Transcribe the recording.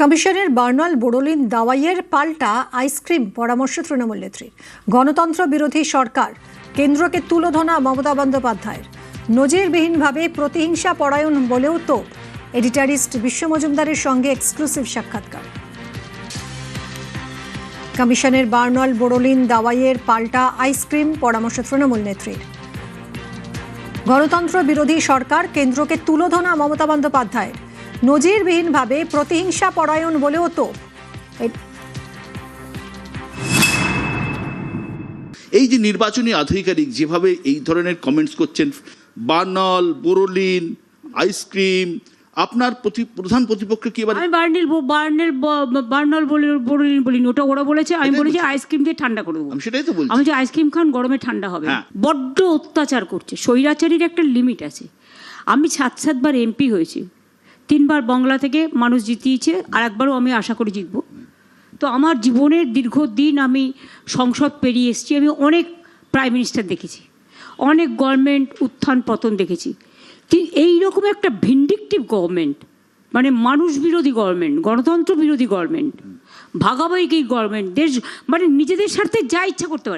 কমিশনের বার্নাল বোরোলিন দাওয়াইয়ের পাল্টা আইসক্রিম পরামর্শ তৃণমূল নেত্রীর। গণতন্ত্র বিরোধী সরকার, কেন্দ্রকে তুলোধনা মমতা বন্দ্যোপাধ্যায়ের। নজিরবিহীনভাবে প্রতিহিংসা পরায়ণ বলেও তো এডিটারিস্ট বিশ্ব মজুমদারের সঙ্গে এক্সক্লুসিভ সাক্ষাৎকার। কমিশনের বার্নাল বোরোলিন দাওয়াইয়ের পাল্টা আইসক্রিম পরামর্শ তৃণমূল নেত্রীর। গণতন্ত্র বিরোধী সরকার, কেন্দ্রকে তুলোধনা মমতা বন্দ্যোপাধ্যায়ের। নজিরবিহীনভাবে প্রতিহিংসা পরায়ণ বলেও তো এই যে নির্বাচনী আধিকারিক যেভাবে এই ধরনের কমেন্টস করছেন, বার্নাল বোরোলিন আইসক্রিম, আপনার প্রধান প্রতিপক্ষ কি? এবার আমি বার্নাল বোরোলিন বলিনি, ওটা ওরা বলেছে, আমি বলেছি আইসক্রিম দিয়ে ঠান্ডা করে দেবো। আমি সেটাই তো বলছি, আমি যে আইসক্রিম খান গরমে ঠান্ডা হবে। বড্ড অত্যাচার করছে, স্বৈরাচারীর একটা লিমিট আছে। আমি 7বার এমপি হয়েছি, 3বার বাংলা থেকে মানুষ জিতিয়েছে, আর একবারও আমি আশা করি জিতবো। তো আমার জীবনের দীর্ঘদিন আমি সংসদ পেরিয়ে এসেছি, আমি অনেক প্রাইম মিনিস্টার দেখেছি, অনেক গভর্নমেন্ট উত্থান পতন দেখেছি। এইরকম একটা ভিন্ডিকটিভ গভর্নমেন্ট, মানে মানুষ বিরোধী গভর্নমেন্ট, গণতন্ত্র বিরোধী গভর্নমেন্ট, ভাগাভাগি গভর্নমেন্ট, দেশ মানে নিজেদের স্বার্থে যা ইচ্ছা করতে পারে।